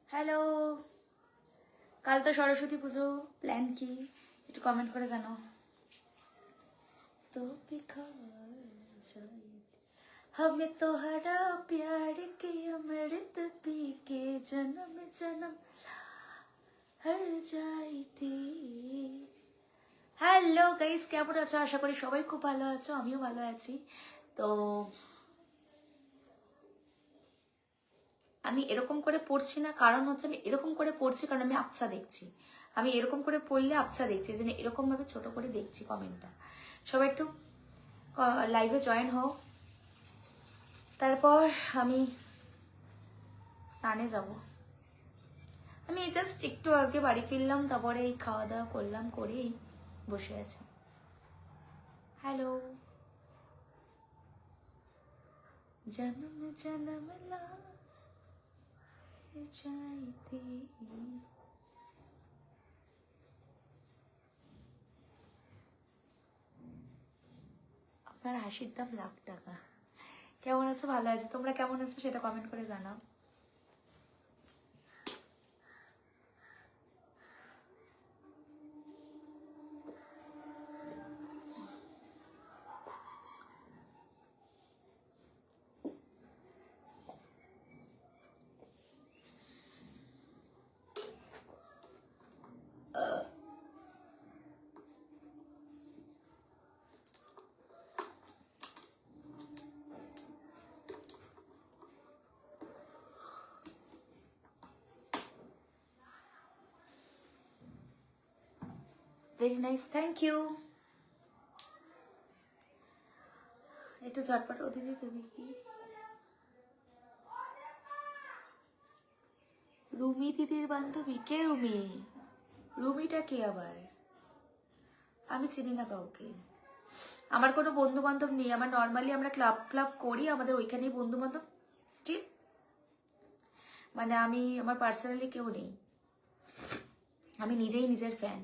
Hello, কাল তো সরস্বতী পুজো, plan কি একটু কমেন্ট করে জানাও তো। हमें तो हरा प्यार के अमृत पी के जन्म जन्म हर जाई थी। হ্যালো গাইস, কেমন আছো? আশা করি সবাই খুব ভালো আছো, আমিও ভালো আছি। তো আমি এরকম করে পড়ছি না, কারণ হচ্ছে আমি এরকম করে পড়ছি কারণ আমি আবছা দেখছি। আমি এরকম করে পড়লে আবছা দেখছি, এই জন্য এরকম ভাবে ছোট করে দেখছি কমেন্টটা। সবাই একটু লাইভে জয়েন হও। তারপর আমি স্নানে যাব। আমি জাস্ট একটু আগে বাড়ি ফিরলাম, তারপরে এই খাওয়া দাওয়া করলাম, করেই বসে আছি। হ্যালো, জনম জনম লা চাইতে। আপনার হাসির দাম লাখ টাকা। কেমন আছো? ভালো আছো? তোমরা কেমন আছো সেটা কমেন্ট করে জানাও। Very nice, thank you. একটু ঝটপট। ও দিদি তুমি কি রুমি দিদির বান্ধবী? কে রুমি? রুমিটা কে আবার? আমি চিনি না কাউকে। আমার কোনো বন্ধু বান্ধব নেই। আমার নর্মালি আমরা ক্লাব ক্লাব করি, আমাদের ওইখানেই বন্ধু বান্ধব স্টিল। মানে আমি আমার পার্সোনালি কেউ নেই। আমি নিজেই নিজের ফ্যান।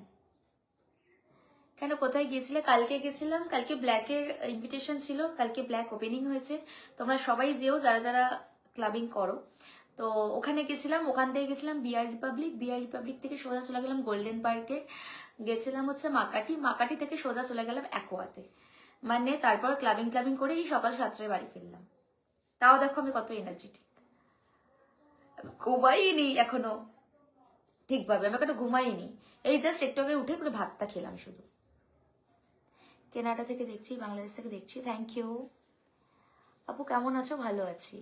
কেন, কোথায় গিয়েছিলে? কালকে গেছিলাম, কালকে ব্ল্যাকের ইনভিটেশন ছিল, কালকে ব্ল্যাক ওপেনিং হয়েছে। তোমরা সবাই যেও যারা যারা ক্লাবিং করো। তো ওখানে গেছিলাম, ওখান থেকে গেছিলাম বিআর রিপাবলিক, বিআর রিপাবলিক থেকে সোজা চলে গেলাম গোল্ডেন পার্কে, গেছিলাম হচ্ছে মাকাটি, মাকাটি থেকে সোজা চলে গেলাম অ্যাকোয়াতে। মানে তারপর ক্লাবিং ক্লাবিং করে এই সকাল 7টায় বাড়ি ফিরলাম। তাও দেখো আমি কত এনার্জেটিক। ঘুমাইনি এখনো ঠিকভাবে, আমি এখনো ঘুমাইনি। এই জাস্ট একটু আগে উঠে করে ভাতটা খেলাম শুধু। কেনাডা থেকে দেখছি, বাংলাদেশ থেকে দেখছি, থ্যাংক ইউ। আপু কেমন আছো? ভালো আছি।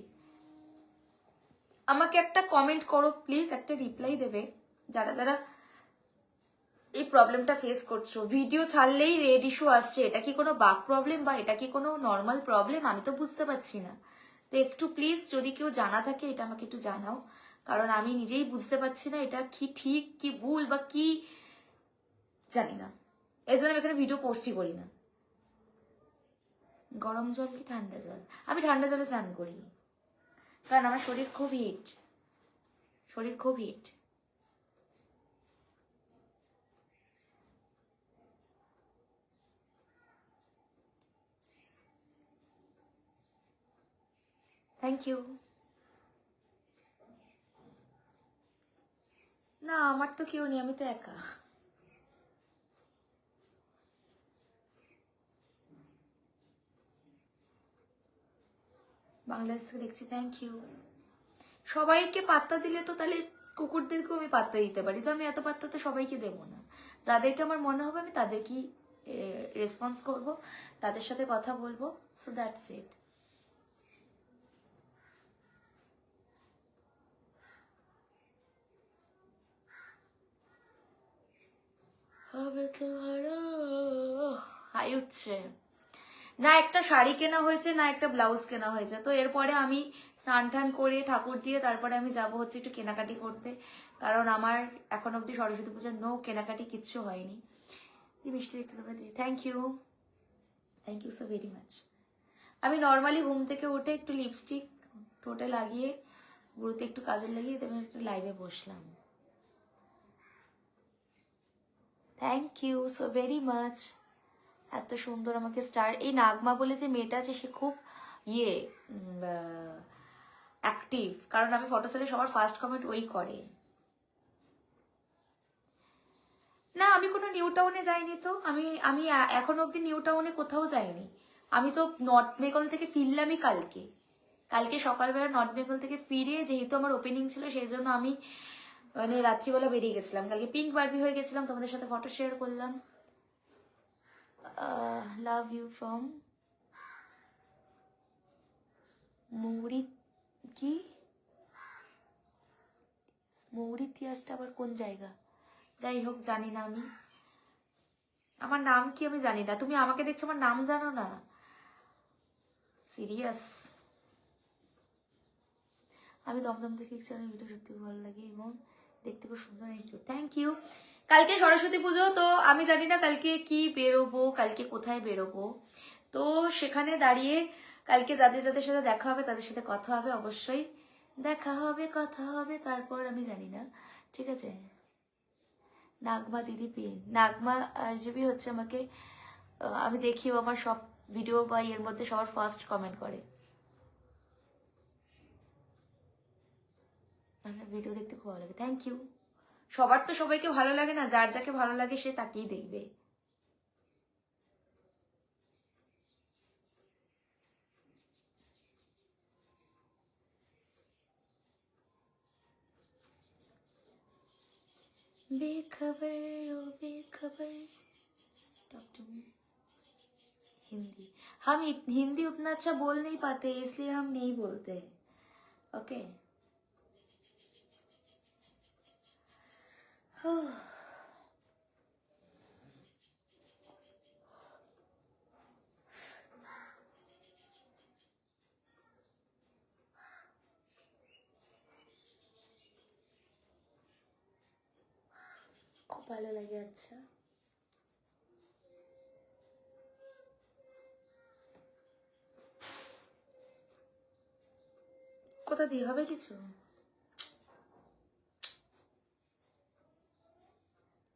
আমাকে একটা কমেন্ট করো প্লিজ, একটা রিপ্লাই দেবে যারা যারা এই প্রবলেমটা ফেস করছো। ভিডিও ছাড়লেই রেড ইস্যু আসছে, এটা কি কোনো বাগ প্রবলেম বা এটা কি কোনো নর্মাল প্রবলেম? আমি তো বুঝতে পারছি না। তো একটু প্লিজ যদি কেউ জানা থাকে এটা আমাকে একটু জানাও, কারণ আমি নিজেই বুঝতে পারছি না এটা কি ঠিক কি ভুল বা কি জানি না। এই জন্য আমি এখানে ভিডিও পোস্টই করি না। গরম জল কি ঠান্ডা জল? আমি ঠান্ডা জলে স্নান করি, কারণ আমার শরীর খুব হিট, শরীর খুব হিট। Thank you. না, আমার তো কেউ নেই, আমি তো একা। বাংলাদেশ থেকে দেখছি, থ্যাংক ইউ। সবাইকে পাত্তা দিলে তো তাহলে কুকুরদেরকেও আমি পাত্তা দিতে পারি, তো আমি এত পাত্তা তো সবাইকে দেবো না। যাদেরকে আমার মনে হবে আমি তাদেরকেই রেসপন্স করব, তাদের সাথে কথা বলবো। So that's it. হবে তো হাই উঠছে না। একটা শাড়ি কেনা হয়েছে না, একটা ব্লাউজ কেনা হয়েছে। তো এরপরে আমি স্নান টান করে ঠাকুর দিয়ে তারপরে আমি যাব হচ্ছে একটু কেনাকাটি করতে, কারণ আমার এখন অব্দি সরস্বতী পুজোর নো কেনাকাটি কিচ্ছু হয়নি। মিষ্টি দেখতে তোমরা দিই, thank you, thank you so very much. আমি নর্মালি ঘুম থেকে উঠে একটু লিপস্টিক ঠোঁটে লাগিয়ে, বুড়োতে একটু কাজল লাগিয়ে তেমন একটু লাইভে বসলাম। Thank you so very much. এত সুন্দর আমাকে স্টার, এই নাগমা বলে যে মেয়েটা আছে সে খুব অ্যাক্টিভ, কারণ আমি ফটো সেলে সবার ফার্স্ট কমেন্ট ওই করে। না, আমি কোনো নিউ টাউনে যাইনি তো। আমি আমি এখন অব্দি নিউ টাউনে কোথাও যাইনি। আমি তো নর্থ বেঙ্গল থেকে ফিরলামই কালকে। কালকে সকালবেলা নর্থ বেঙ্গল থেকে ফিরে, যেহেতু আমার ওপেনিং ছিল সেই জন্য আমি মানে রাত্রিবেলা বেরিয়ে গেছিলাম। কালকে পিঙ্ক বারবি হয়ে গেছিলাম, তোমাদের সাথে ফটো শেয়ার করলাম। লাভ ইউ ফ্রম মৌরি, কি মৌরিতিয়াসটা আবার কোন জায়গা? যাই হোক, জানি না আমি। আমার নাম কি আমি জানি না। তুমি আমাকে দেখছো, আমার নাম জানো না? সিরিয়াস? আমি দমদম থেকে ভিডিও সত্যি ভালো লাগে এবং দেখতে খুব সুন্দর। Thank you. কালকে সরস্বতী পুজো, তো আমি জানি না কালকে কি বেরোবো, কালকে কোথায় বেরোবো। তো সেখানে দাঁড়িয়ে কালকে যাদের যাদের সাথে দেখা হবে তাদের সাথে কথা হবে, অবশ্যই দেখা হবে, কথা হবে। তারপর আমি জানি না, ঠিক আছে। নাগমা দিদি পিন, নাগমা আরজিবি হচ্ছে আমাকে, আমি দেখিও আমার সব ভিডিও বা এর মধ্যে সবার ফার্স্ট কমেন্ট করে। আমার ভিডিও দেখতে খুব ভালো লাগে, থ্যাংক ইউ। সবার তো সবাইকে ভালো লাগে না, যার যাকে ভালো লাগে সে তাকেই দেখবে। बेखबर ओ बेखबर, टॉक टू मी हिंदी। हम हिंदी उतना अच्छा बोल नहीं पाते, इसलिए हम नहीं बोलते। ओके খুব ভালো লাগে। আচ্ছা, কোথা দিয়ে হবে কিছু?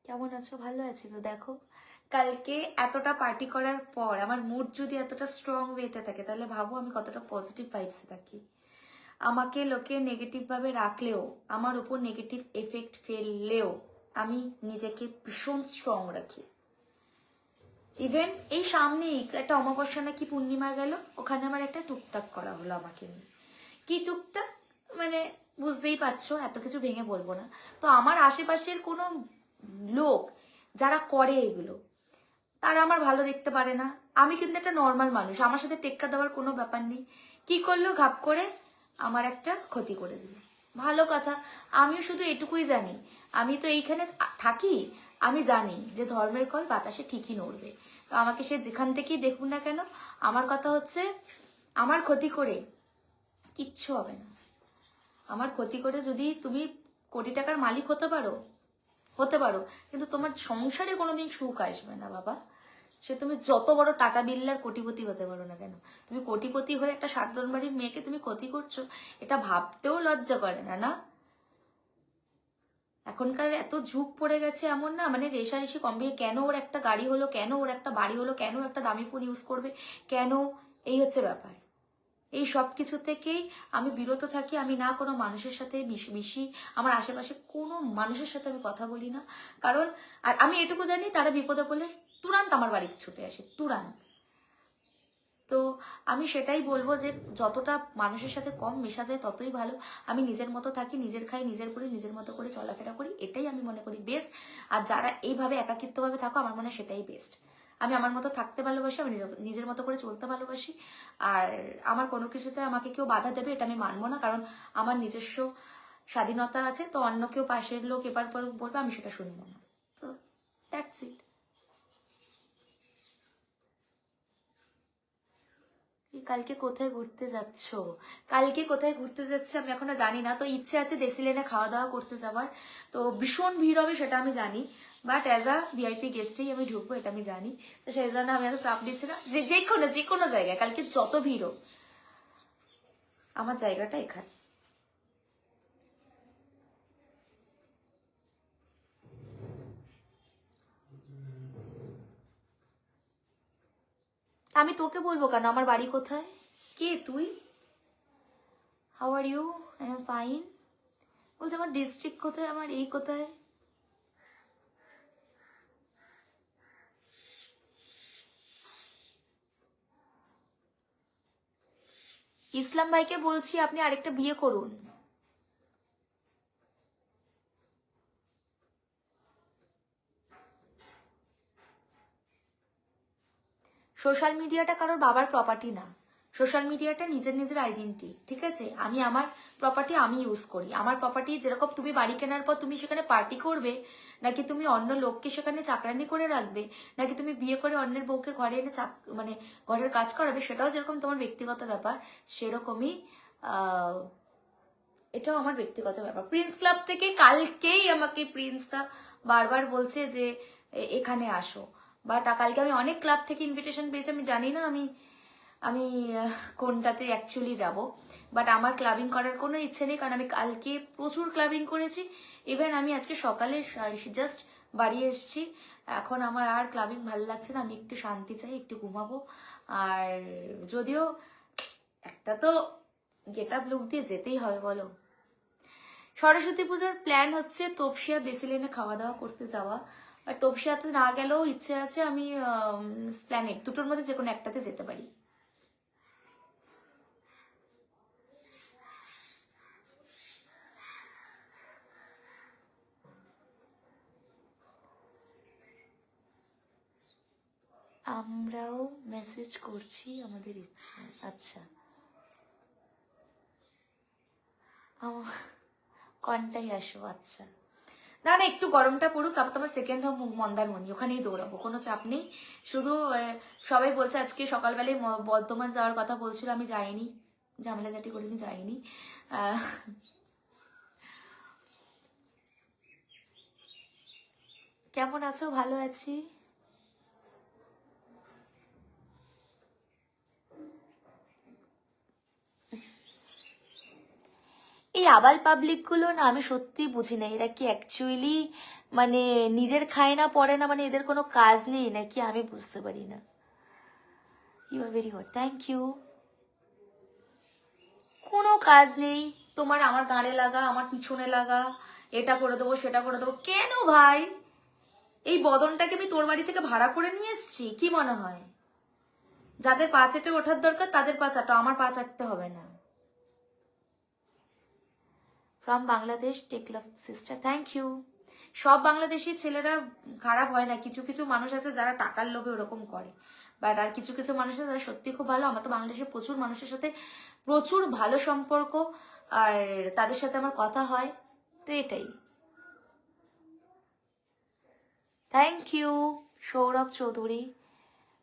কেমন আছো? ভালো আছি তো। দেখো, কালকে এতটা পার্টি করার পর আমার মুড যদি এতটা স্ট্রং ওয়েতে থাকে, তাহলে ভাবো আমি কতটা পজিটিভ ভাইবসে থাকি। আমাকে লোকে নেগেটিভ ভাবে রাখলেও, আমার উপর নেগেটিভ এফেক্ট ফেললেও আমি নিজেকে ভীষণ স্ট্রং রাখি। ইভেন এই সামনেই একটা অমাবস্যা নাকি পূর্ণিমা গেল, ওখানে আমার একটা টুকটাক করা হলো আমাকে নিয়ে। কি টুকটাক মানে বুঝতেই পারছো, এত কিছু ভেঙে বলবো না। তো আমার আশেপাশের কোনো লোক যারা করে এগুলো, তারা আমার ভালো দেখতে পারে না। আমি কিন্তু একটা নর্মাল মানুষ, আমার সাথে টেক্কা দেওয়ার কোনো ব্যাপার নেই। কি করলো, ঘাপ করে আমার একটা ক্ষতি করে দিল। ভালো কথা, আমিও শুধু এটুকুই জানি, আমি তো এইখানে থাকি, আমি জানি যে ধর্মের কল বাতাসে ঠিকই নড়বে। তো আমাকে সে যেখান থেকেই দেখুন না কেন, আমার কথা হচ্ছে, আমার ক্ষতি করে কিচ্ছু হবে না। আমার ক্ষতি করে যদি তুমি কোটি টাকার মালিক হতে পারো, কিন্তু তোমার সংসারে কোনোদিন সুখ আসবে না বাবা। সে তুমি যত বড় টাটা বিল্লার কোটিপতি হতে পারো না কেন, তুমি কোটিপতি হয়ে একটা সাতজন বাড়ির মেয়েকে তুমি ক্ষতি করছো, এটা ভাবতেও লজ্জা করে না? না, এখনকার এত ঝুঁক পড়ে গেছে এমন না, মানে রেশারেশি কমবে, কেন ওর একটা গাড়ি হলো, কেন ওর একটা বাড়ি হলো, কেন একটা দামি ফোন ইউজ করবে, কেন, এই হচ্ছে ব্যাপার। এই সব কিছু থেকেই আমি বিরত থাকি। আমি না কোনো মানুষের সাথে মিশি, আমার আশেপাশে কোনো মানুষের সাথে আমি কথা বলি না। কারণ আর আমি এটুকু জানি, তারা বিপদে পড়লে তুরান্ত আমার বাড়িতে ছুটে আসে, তুরান্ত। তো আমি সেটাই বলবো যে যতটা মানুষের সাথে কম মেশা যায় ততই ভালো। আমি নিজের মতো থাকি, নিজের খাই, নিজের করি, নিজের মতো করে চলাফেরা করি, এটাই আমি মনে করি বেস্ট। আর যারা এইভাবে একাকিত্বভাবে থাকো, আমার মনে হয় সেটাই বেস্ট। আমি আমার মতো থাকতে ভালোবাসি, আমি নিজের মতো করে চলতে ভালোবাসি। আর আমার কোনো কিছুতে আমাকে কেউ বাধা দেবে এটা আমি মানবো না, কারণ আমার নিজস্ব স্বাধীনতা আছে। তো অন্য কেউ পাশের লোক এবার পর বলবে, আমি সেটা শুনবো না। তো দ্যাটস ইট। কালকে কোথায় ঘুরতে যাচ্ছ? কালকে কোথায় ঘুরতে যাচ্ছে আমি এখনো জানি না। তো ইচ্ছে আছে দেশি লেনে খাওয়া দাওয়া করতে যাওয়ার। তো ভীষণ ভিড় হবে সেটা আমি জানি, বাট অ্যাজ আ ভিআইপি গেস্টেই আমি ঢুকবো এটা আমি জানি। তো সেই জন্য আমি এত চাপ দিচ্ছি না। যে কোনো জায়গায় কালকে যত ভিড় হোক, আমার জায়গাটা এখানে। আমি তোকে বলবো কেন আমার বাড়ি কোথায়? কে তুই? How are you? I am fine. বলছে আমার ডিস্ট্রিক্ট কোথায়, আমার এই কোথায়। ইসলাম ভাইকে বলছি আপনি আরেকটা বিয়ে করুন। সোশ্যাল মিডিয়াটা কারোর বাবার প্রপার্টি না, সোশ্যাল মিডিয়াটা নিজের নিজের আইডেন্টিটি, ঠিক আছে? আমি আমার প্রপার্টি আমি ইউজ করি। আমার প্রপার্টি যেরকম তুমি বাড়ি কেনার পর তুমি সেখানে পার্টি করবে, নাকি তুমি অন্য লোককে সেখানে চাকরানি করে রাখবে, নাকি তুমি বিয়ে করে অন্যের বউকে ঘরে এনে মানে ঘরের কাজ করাবে, সেটাও যেরকম তোমার ব্যক্তিগত ব্যাপার, সেরকমই এটাও আমার ব্যক্তিগত ব্যাপার। প্রিন্স ক্লাব থেকে কালকেই আমাকে প্রিন্সদা বারবার বলছে যে এখানে আসো, বাট কালকে আমি অনেক ক্লাব থেকে ইনভিটেশন পেয়েছি। আমি জানি না আমি আমি কোনটাতে অ্যাকচুয়ালি যাব, বাট আমার ক্লাবিং করার কোনো ইচ্ছে নেই, কারণ আমি কালকে প্রচুর ক্লাবিং করেছি। ইভেন আমি আজকে সকালে জাস্ট বাড়ি এসেছি। এখন আমার আর ক্লাবিং ভালো লাগছে না, আমি একটু শান্তি চাই, একটু ঘুমাবো। আর যদিও একটা তো গেট আপ লুক দিয়ে যেতেই হবে বলো। সরস্বতী পুজোর প্ল্যান হচ্ছে তপসিয়া দেশিলেনে খাওয়া দাওয়া করতে যাওয়া, আর তপসিয়াতে না গেলেও ইচ্ছে আছে আমি প্ল্যানেট, দুটোর মধ্যে যে কোনো একটাতে যেতে পারি। আমরাও মেসেজ করছি আমাদের ইচ্ছে। আচ্ছা, কনটাই আসো। আচ্ছা, না না, একটু গরমটা পড়ুক, তারপর তোমার সেকেন্ড হোম মন্দারমণি, ওখানেই দৌড়াবো, কোনো চাপ নেই। শুধু সবাই বলছে আজকে সকালবেলায় বর্ধমান যাওয়ার কথা বলছিল, আমি যাইনি, ঝামেলা ঝাটি করিনি, যাইনি। কেমন আছো? ভালো আছি। এই আবাল পাবলিক গুলো না, আমি সত্যি বুঝি না, এরা কি অ্যাকচুয়ালি মানে নিজের খায় না পড়ে না, মানে এদের কোনো কাজ নেই নাকি, আমি বুঝতে পারি না। You are very hot, thank you. কোনো কাজ নেই তোমার, আমার গাড়ে লাগা, আমার পিছনে লাগা, এটা করে দেবো সেটা করে দেবো। কেন ভাই, এই বদনটাকে আমি তোর বাড়ি থেকে ভাড়া করে নিয়ে এসছি, কি মনে হয়? যাদের পা চেটে ওঠার দরকার তাদের পা চাটো, আমার পা চাটতে হবে না। From Bangladesh, take love sister, thank you. সব বাংলাদেশি ছেলেরা খারাপ হয় না, কিছু কিছু মানুষ আছে যারা টাকার লোভে ওরকম করে, বাট আর কিছু কিছু মানুষ আছে যারা সত্যি খুব ভালো। আমার তো বাংলাদেশের প্রচুর মানুষের সাথে প্রচুর ভালো সম্পর্ক, আর তাদের সাথে আমার কথা হয়, তো এটাই। Thank you Sourav Chowdhury.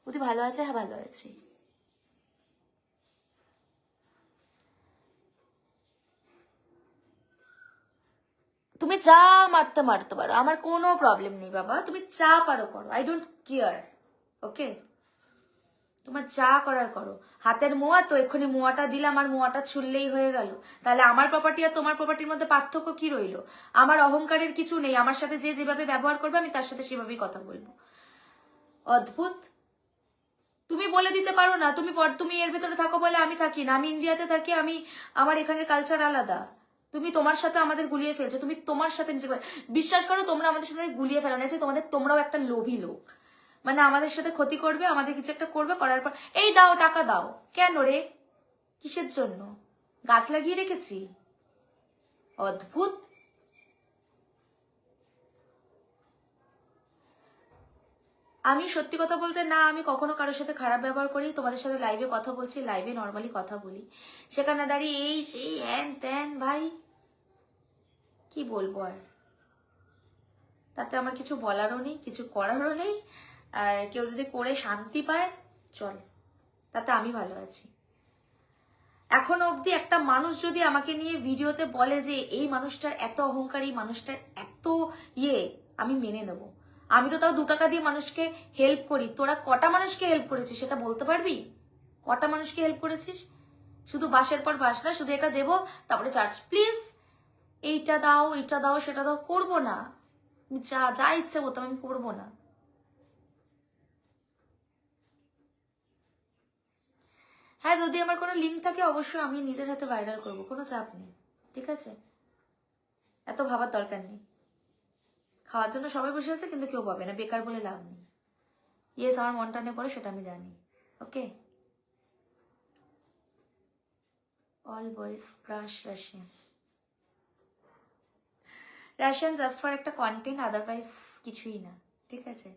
বুদ্ধি ভালো আছে? হ্যাঁ ভালো আছি। তুমি যা মারতে মারতে পারো, আমার কোনো প্রবলেম নেই বাবা, তুমি যা পারো করো, আই ডোন্ট কেয়ার। ওকে, তোমার যা করার করো। হাতের মোয়া তো, এক্ষুনি মোয়াটা দিলাম আর মোয়াটা ছুললেই হয়ে গেল। তাহলে আমার প্রপার্টি আর তোমার প্রপার্টির মধ্যে পার্থক্য কি রইলো? আমার অহংকারের কিছু নেই, আমার সাথে যে যেভাবে ব্যবহার করবে আমি তার সাথে সেভাবেই কথা বলবো। অদ্ভুত। তুমি বলে দিতে পারো না, তুমি এর ভেতরে থাকো বলে আমি থাকি না, আমি ইন্ডিয়াতে থাকি, আমার এখানের কালচার আলাদা। তুমি তোমার সাথে আমাদের গুলিয়ে ফেলছো, তুমি তোমার সাথে নিজে বিশ্বাস করো, তোমরা আমাদের সাথে গুলিয়ে ফেলো না, তোমরাও একটা লোভী লোক, মানে আমাদের সাথে ক্ষতি করবে, আমাদের কিছু একটা করবে, করার পর এই দাও টাকা দাও। কেন রে, কিসের জন্য? গাছ লাগিয়ে রেখেছি? অদ্ভুত। আমি সত্যি কথা বলতে না, আমি কখনো কারোর সাথে খারাপ ব্যবহার করি? তোমাদের সাথে লাইভে কথা বলছি, লাইভে নর্মালি কথা বলি, সেখানে দাঁড়িয়ে এই সেই হ্যান ত্যান, ভাই কি বলবো আর? তাতে আমার কিছু বলারও নেই, কিছু করারও নেই। আর কেউ যদি করে শান্তি পায় চল, তাতে আমি ভালো আছি। এখনো অবধি একটা মানুষ যদি আমাকে নিয়ে ভিডিওতে বলে যে এই মানুষটার এত অহংকার, এই মানুষটার এত আমি মেনে নেব। আমি তো তাও 2 টাকা দিয়ে মানুষকে হেল্প করি, তোরা কটা মানুষকে হেল্প করেছিস সেটা বলতে পারবি? কটা মানুষকে হেল্প করেছিস? শুধু বাসের পর বাস না, শুধু এটা দেবো তারপরে চার্জ, প্লিজ এইটা দাও এইটা দাও সেটা দাও, করবো না। যা যা ইচ্ছে করতাম, আমি করবো না। হ্যাঁ, যদি আমার কোনো লিঙ্ক থাকে অবশ্যই আমি নিজের হাতে ভাইরাল করবো, কোনো চাপ নেই, ঠিক আছে? এত ভাবার দরকার নেই। খাওয়ার জন্য সবাই বসে আছে, কিন্তু কেউ পাবে না, বেকার বলে লাভ নেই। ইয়েস, আমার মন টানে পড়ে, সেটা আমি জানি। Okay, all boys crush Russian. Russian just for একটা কন্টেন্ট, আদারওয়াইজ কিছুই না, ঠিক আছে?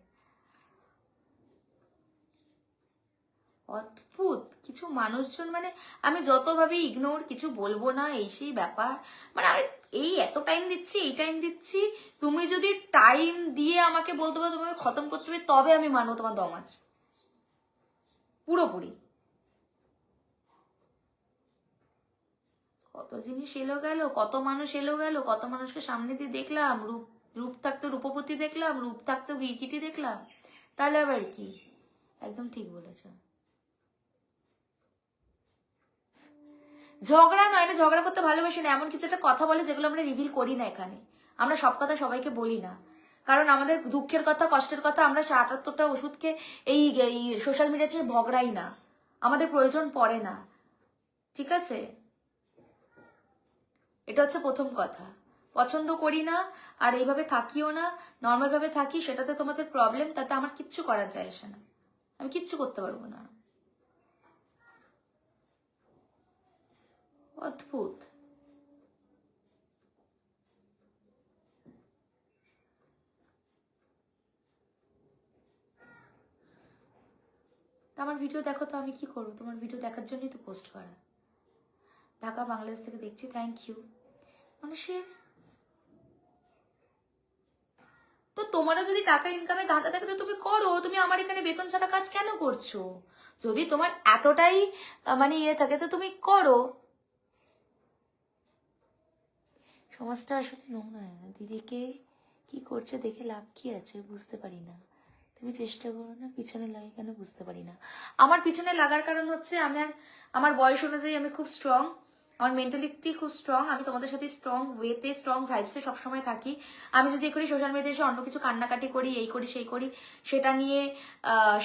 অদ্ভুত কিছু মানুষজন, মানে আমি যত ভাবি ইগনোর, কিছু বলবো না, এই সেই ব্যাপার। মানে আমি এই এত টাইম দিচ্ছি, এই টাইম দিচ্ছি, তুমি যদি টাইম দিয়ে আমাকে বলতে পারো তোমাকে খতম করতে হবে, তবে আমি মানবো তোমার দম আছে পুরোপুরি। কত জিনিস এলো গেল, কত মানুষ এলো গেল, কত মানুষকে সামনে দিয়ে দেখলাম, রূপ রূপ থাকতো রূপবতী দেখলাম, রূপ থাকতো গিরগিটি দেখলাম, তাহলে আবার কি? একদম ঠিক বলেছো। ঝগড়া নয়, আমি ঝগড়া করতে ভালোবাসি না, এমন কিছু একটা কথা বলে যেগুলো আমরা রিভিল করি না এখানে। আমরা সব কথা সবাইকে বলি না, কারণ আমাদের দুঃখের কথা, কষ্টের কথা আমরা ৭৮টা ওষুধকে এই সোশ্যাল মিডিয়া ছেড়ে ভগড়াই না, আমাদের প্রয়োজন পড়ে না, ঠিক আছে? এটা হচ্ছে প্রথম কথা। পছন্দ করি না, আর এইভাবে থাকিও না, নর্মাল ভাবে থাকি, সেটাতে তোমাদের প্রবলেম, তাতে আমার কিচ্ছু করার যায় আসে না, আমি কিচ্ছু করতে পারবো না। অদ্ভুত। আমার ভিডিও দেখো তো, আমি কি করবো? তোমার ভিডিও দেখার জন্যই তো পোস্ট করা। ঢাকা বাংলাদেশ থেকে দেখছি, থ্যাংক ইউ। মানুষের তো, তোমারও যদি টাকা ইনকামে ধাঁধা থাকে তো তুমি করো, তুমি আমার এখানে বেতন ছাড়া কাজ কেন করছো? যদি তোমার এতটাই মানে ইয়ে থাকে তো তুমি করো। সমাজটা আসলে নোংরা। দিদিকে কি করছে দেখে লাভ কি আছে বুঝতে পারি না, তুমি চেষ্টা করো না, পিছনে লাগে কেন বুঝতে পারি না। আমার পিছনে লাগার কারণ হচ্ছে আমার বয়স অনুযায়ী আমি খুব স্ট্রং, আমার মেন্টালিটি খুব স্ট্রং, আমি তোমাদের সাথে স্ট্রং ওয়েতে, স্ট্রং ভাইবসে সবসময় থাকি। আমি যদি করি সোশ্যাল মিডিয়ায় এসে অন্য কিছু কান্নাকাটি করি, এই করি সেই করি, সেটা নিয়ে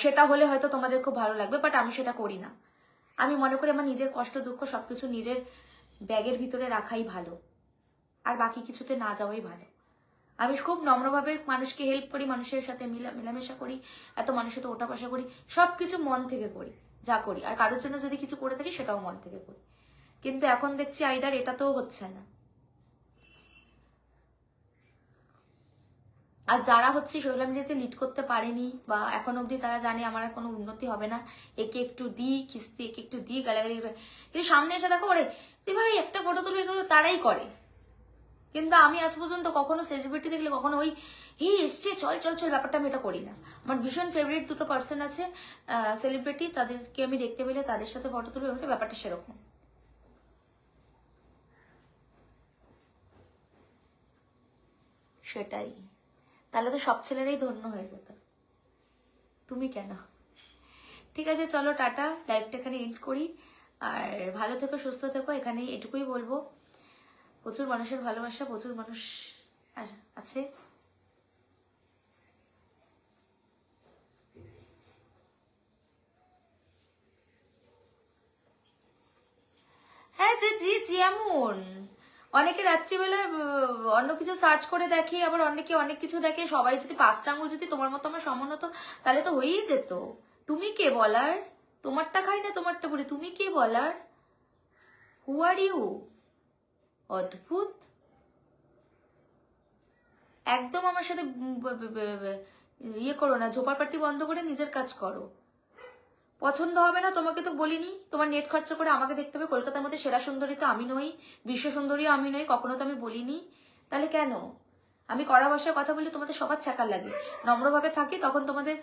সেটা হলে হয়তো তোমাদের খুব ভালো লাগবে, বাট আমি সেটা করি না। আমি মনে করি আমার নিজের কষ্ট দুঃখ সবকিছু নিজের ব্যাগের ভিতরে রাখাই ভালো, আর বাকি কিছুতে না যাওয়াই ভালো। আমি খুব নম্রভাবে মানুষকে হেল্প করি, মানুষের সাথে মেলামেশা করি, এত মানুষের সাথে ওঠা বসা করি, সবকিছু মন থেকে করি, যা করি। আর কারোর জন্য যদি কিছু করে থাকি সেটাও মন থেকে করি, কিন্তু এখন দেখছি আইদার এটা তো হচ্ছে না। আর যারা হচ্ছে সোশ্যাল মিডিয়াতে লিড করতে পারেনি বা এখন অবধি তারা জানে আমার আর কোনো উন্নতি হবে না, একে একটু দিই খিস্তি, একে একটু দিই গালাগালি, কিন্তু সামনে এসে দেখো ওরে ভাই একটা ফটো তুলবে, এগুলো তারাই করে। কিন্তু আমি আজ পর্যন্ত কখনো সেলিব্রিটি দেখলে কখনো ওই হি এসছে চল চল চল ব্যাপারটা আমি এটা করি না। আমার ভীষণ ফেভারিট দুটো পার্সন আছে সেলিব্রিটি, তাদেরকে আমি দেখতে পেলে তাদের সাথে ফটো তুলবে, ব্যাপারটা সেরকম। সেটাই, তাহলে তো সব ছেলেরাই ধন্য হয়ে যেত, তুমি কেন? ঠিক আছে, চলো টাটা, লাইভটা এখানে এন্ড করি। আর ভালো থেকো, সুস্থ থেকো, এখানে এটুকুই বলবো। প্রচুর মানুষের ভালোবাসা, প্রচুর মানুষ আছে। হ্যাঁ, যে যে যেমন, অনেকে রাত্রিবেলা অন্য কিছু সার্চ করে দেখে, আবার অনেকে অনেক কিছু দেখে। সবাই যদি 5টা আঙুল যদি তোমার মতো আমার সমান হতো তাহলে তো হয়েই যেত। তুমি কে বলার? তোমারটা খাই না তোমারটা বলি, তুমি কে বলার? হু আর ইউ? অদ্ভুত। একদম আমার সাথে ইয়ে করো না, ঝোপারপাটি বন্ধ করে নিজের কাজ করো। পছন্দ হবে না তোমাকে তো বলিনি, তোমার নেট খরচা করে আমাকে দেখতে হবে, কলকাতার মধ্যে সেরা সুন্দরী তো আমি নই, বিশ্ব সুন্দরীও আমি নই, কখনো তো আমি বলিনি। তাহলে কেন? আমি কড়া ভাষায় কথা বলি তোমাদের সবার ছ্যাঁকার লাগে, নম্রভাবে থাকি তখন তোমাদের,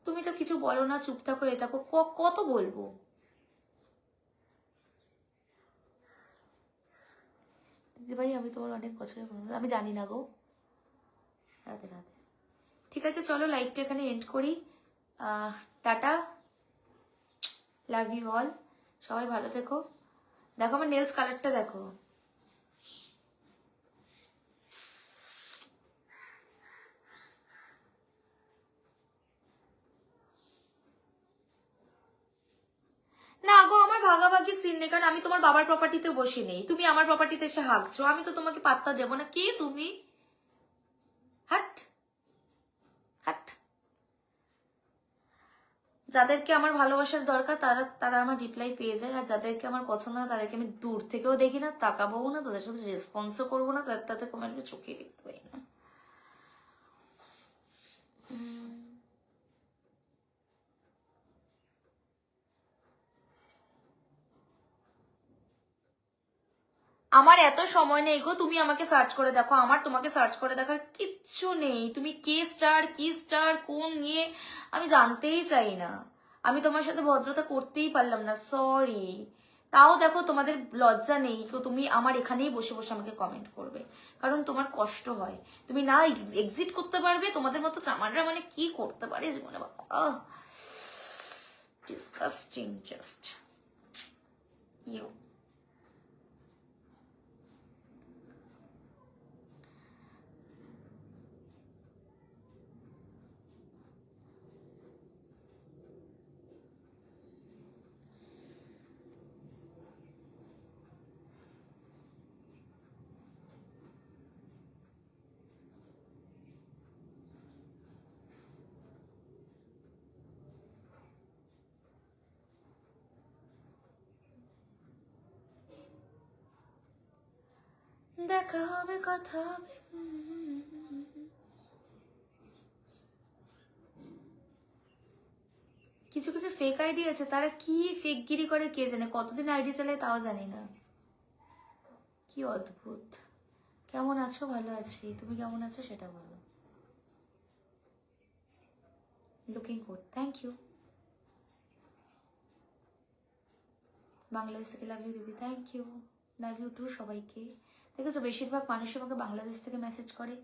তুমি তো কিছু বলো না, চুপ থাকো, এ থাকো, কত বলবো? দিদিভাই আমি তোমার অনেক বছরের বন্ধু, আমি জানি না গো। রাধে রাধে। ঠিক আছে, চলো লাইভটা এখানে এন্ড করি। টাটা, লাভ ইউ অল, সবাই ভালো থেকো। দেখো আমার নেলস কালারটা দেখো। না গো, আমার ভাগাভাগি সিন নেই, কারণ আমি তোমার বাবার প্রপার্টিতে বসে নেই, তুমি আমার প্রপার্টিতে এসে হাঁকছো, আমি তো তোমাকে পাত্তা দেবো না। কে তুমি? হাট হাট। যাদেরকে আমার ভালোবাসার দরকার তারা তারা আমার রিপ্লাই পেয়ে যায়, আর যাদেরকে আমার পছন্দ না তাদেরকে আমি দূর থেকেও দেখি না, তাকাবো না, তাদের সাথে রেসপন্সও করবো না, তাদের কমেন্ট চোখে দেখতে পাই না। আমার এত সময় নেই গো, তুমি আমাকে সার্চ করে দেখো, আমার তোমাকে সার্চ করে দেখার কিচ্ছু নেই। তুমি কে স্টার, কি স্টার, কোন নিয়ে আমি জানতেই চাই না। আমি তোমার সাথে ভদ্রতা করতেই পারলাম না, সরি। তাও দেখো, তোমাদের লজ্জা নেই, তুমি আমার এখানেই বসে বসে আমাকে কমেন্ট করবে, কারণ তোমার কষ্ট হয়। তুমি না এক্সিট করতে পারবে, তোমাদের মতো চামাররা মানে কি করতে পারে জীবনে, বাবা ডিসকাস্টিং জাস্ট ইউ। দেখা হবে, কথা হবে। কিছু কিছু ফেক আইডি আছে, তারা কি ফেক গিরি করে কে জানে, কতদিন আইডি চালায় তাও জানি না। কি অদ্ভুত। কেমন আছো? ভালো আছি, তুমি কেমন আছো সেটা বলো। Looking good, thank you. Bangladesh থেকে love you didi, thank you. Love you too সবাইকে। দেখেছো, বেশিরভাগ মানুষ আমাকে বাংলাদেশ থেকে মেসেজ করে,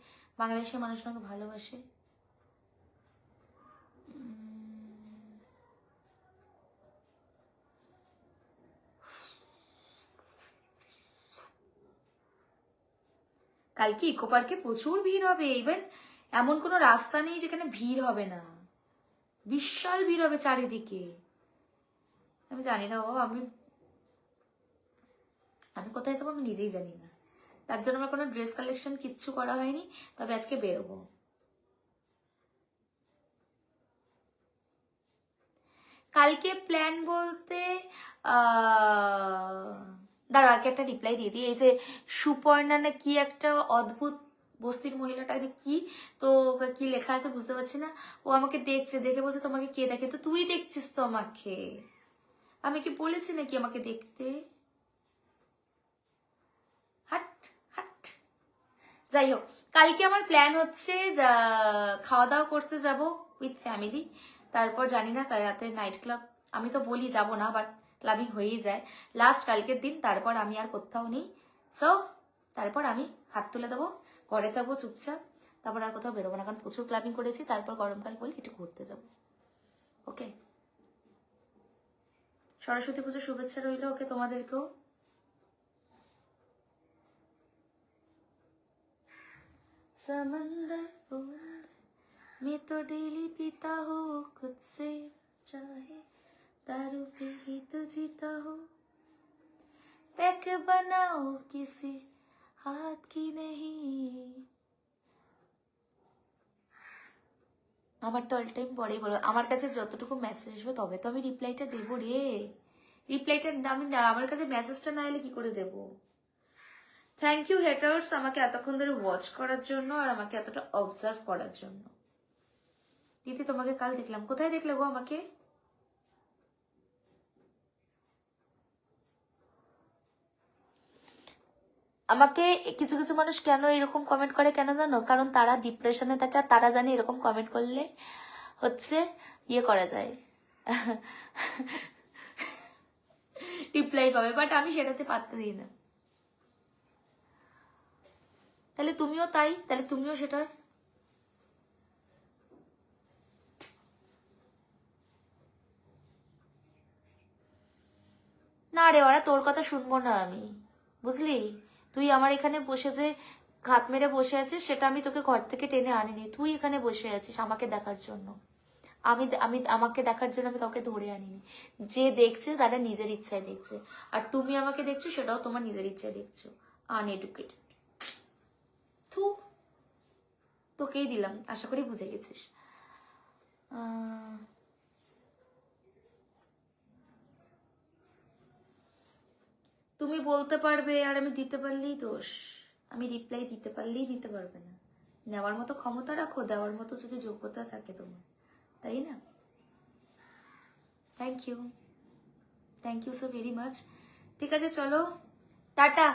বাংলাদেশের মানুষ আমাকে ভালোবাসে। কালকে ইকো পার্কে প্রচুর ভিড় হবে, ইভেন এমন কোনো রাস্তা নেই যেখানে ভিড় হবে না, বিশাল ভিড় হবে চারিদিকে। আমি জানি না বাবা, আমি আমি কোথায় যাবো আমি নিজেই জানি না, তার জন্য আমার কোনো ড্রেস কালেকশন কিচ্ছু করা হয়নি, তবে আজকে বেরোবো। কালকে প্ল্যান বলতে দাঁড়া আগে একটা রিপ্লাই দিয়ে দিই। এই যে সুপর্ণা না কি একটা অদ্ভুত বস্তির মহিলাটা কি, তো কি লেখা আছে বুঝতে পারছি না। ও আমাকে দেখছে, দেখে বলছে তোমাকে কে দেখে, তো তুই দেখছিস তো আমাকে, আমি কি বলেছি নাকি আমাকে দেখতে? হাট হাট। যাই হোক, কালকে আমার প্ল্যান হচ্ছে যা খাওয়া দাওয়া করতে যাব উইথ ফ্যামিলি, তারপর জানি না কাল রাতে নাইট ক্লাব। আমি তো বলি যাব না, বাট ক্লাবিং হয়েই যায় লাস্ট কালকের দিন, তারপর আমি আর কোথাও নেই। সো তারপর আমি হাত তুলে দেবো, ঘরে থাকবো চুপচাপ, তারপর আর কোথাও বেরোবো না, কারণ প্রচুর ক্লাবিং করেছি। তারপর গরমকাল বলি একটু ঘুরতে যাবো। ওকে, সরস্বতী পুজোর শুভেচ্ছা রইল। ওকে, তোমাদেরকেও। समंदर मैं तो डेली पीता हो खुद से चाहे दारू पे ही तो जीता हो पैक बनाओ किसी हाथ की नहीं। আমার তো অল টাইম পরেই বলো, আমার কাছে যতটুকু মেসেজ আসবে তবে তো আমি রিপ্লাইটা দেবো রে। রিপ্লাইটা আমি আমার কাছে মেসেজটা না এলে কি করে দেবো? থ্যাংক ইউ হেটার্স, আমাকে এতক্ষণ ধরে ওয়াচ করার জন্য আর আমাকে এতটা অবজার্ভ করার জন্য। দিদি তোমাকে কাল দেখলাম, কোথায় দেখলে গো আমাকে? আমাকে কিছু কিছু মানুষ কেন এরকম কমেন্ট করে কেন জানো? কারণ তারা ডিপ্রেশনে থাকে, আর তারা জানে এরকম কমেন্ট করলে হচ্ছে ইয়ে করা যায়, রিপ্লাই পাবে, বাট আমি সেটাতে পাত্তা দিই না। তাহলে তুমিও তাই, তাহলে তুমিও সেটা। না রে, ওরা তোর কথা শুনবো না আমি, বুঝলি? তুই আমার এখানে বসে যে ঘাত মেরে বসে আছিস, সেটা আমি তোকে ঘর থেকে টেনে আনিনি, তুই এখানে বসে আছিস আমাকে দেখার জন্য। আমি আমি আমাকে দেখার জন্য আমি কাউকে ধরে আনিনি। যে দেখছে তারা নিজের ইচ্ছায় দেখছে, আর তুমি আমাকে দেখছো সেটাও তোমার নিজের ইচ্ছায় দেখছো। আনএডুকেটেড। থু, তোকেই দিলাম, আশা করি বুঝে গেছিস। তুমি বলতে পারবে আর আমি দিতে পারলেই দোষ। আমি রিপ্লাই দিতে পারলেই দিতে পারবে না। নেওয়ার মতো ক্ষমতা রাখো, দেওয়ার মতো যদি যোগ্যতা থাকে তোমার, তাই না? Thank you, thank you so very much. ঠিক আছে, চলো টাটা।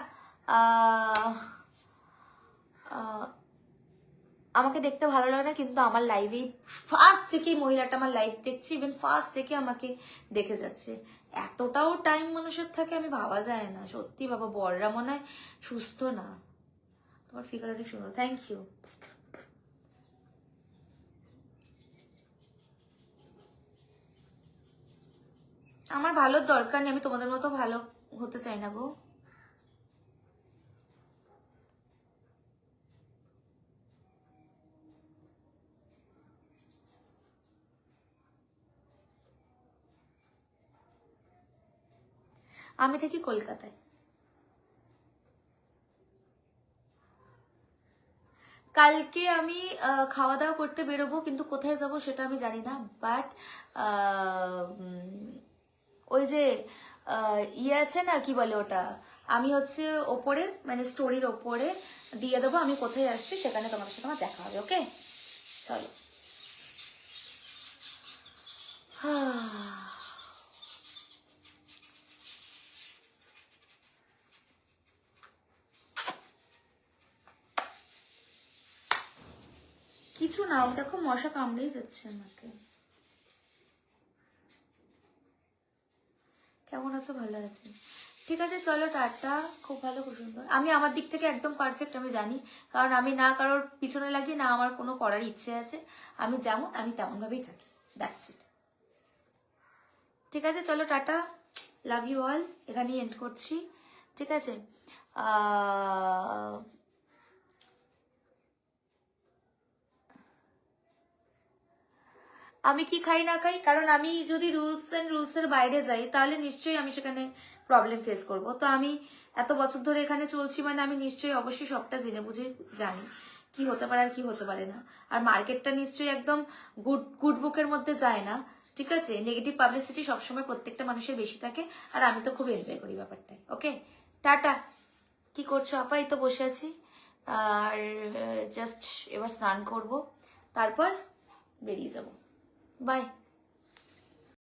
আমাকে দেখতে ভালো লাগে না, কিন্তু আমার লাইভেই ফার্স্ট থেকেই মহিলাটা আমার লাইভ দেখছি, ইভেন ফার্স্ট থেকে আমাকে দেখে যাচ্ছে। এতটাও টাইম মানুষের থাকে আমি ভাবা যায় না, সত্যি বাবা। বড়রা মনে হয় সুস্থ না। তোমার ফিগার অনেক সুন্দর, থ্যাংক ইউ। আমার ভালোর দরকার নেই, আমি তোমাদের মতো ভালো হতে চাই না গো। আমি থাকি কলকাতায়। কালকে আমি খাওয়া দাওয়া করতে বেরোবো, কিন্তু কোথায় যাব সেটা আমি জানি না। বাট ওই যে ইয়ে আছে না, কি বলে ওটা, আমি হচ্ছে ওপরে মানে স্টোরির ওপরে দিয়ে দেবো আমি কোথায় আসছি, সেখানে তোমাদের সাথে আমার দেখা হবে। ওকে, চলো। কিছু না, দেখো মশা কামড়েই যাচ্ছে আমাকে। কেমন আছো? ভালো আছি। ঠিক আছে, চলো টাটা। খুব ভালো, খুব সুন্দর। আমি আমার দিক থেকে একদম পারফেক্ট, আমি জানি। কারণ আমি না কারোর পিছনে লাগি, না আমার কোনো করার ইচ্ছে আছে। আমি যেমন আমি তেমন ভাবেই থাকি, দ্যাটস ইট। ঠিক আছে, চলো টাটা। Love you all. এখানেই এন্ড করছি। ঠিক আছে, আমি কি খাই না খাই, কারণ আমি যদি রুলসের বাইরে যাই তাহলে নিশ্চয়ই আমি সেখানে প্রবলেম ফেস করব। তো আমি এত বছর ধরে এখানে চলছি, মানে আমি নিশ্চয়ই অবশ্যই সবটা জেনে বুঝে জানি কি হতে পারে আর কি হতে পারে না। আর মার্কেটটা নিশ্চয়ই একদম গুড বুকের মধ্যে যায় না। ঠিক আছে, নেগেটিভ পাবলিসিটি সবসময় প্রত্যেকটা মানুষের বেশি থাকে, আর আমি তো খুব এনজয় করি ব্যাপারটাই। ওকে, টাটা। কি করছো আপা? এই তো বসে আছি, আর জাস্ট এবার স্নান করব, তারপর বেরিয়ে যাব। বাই।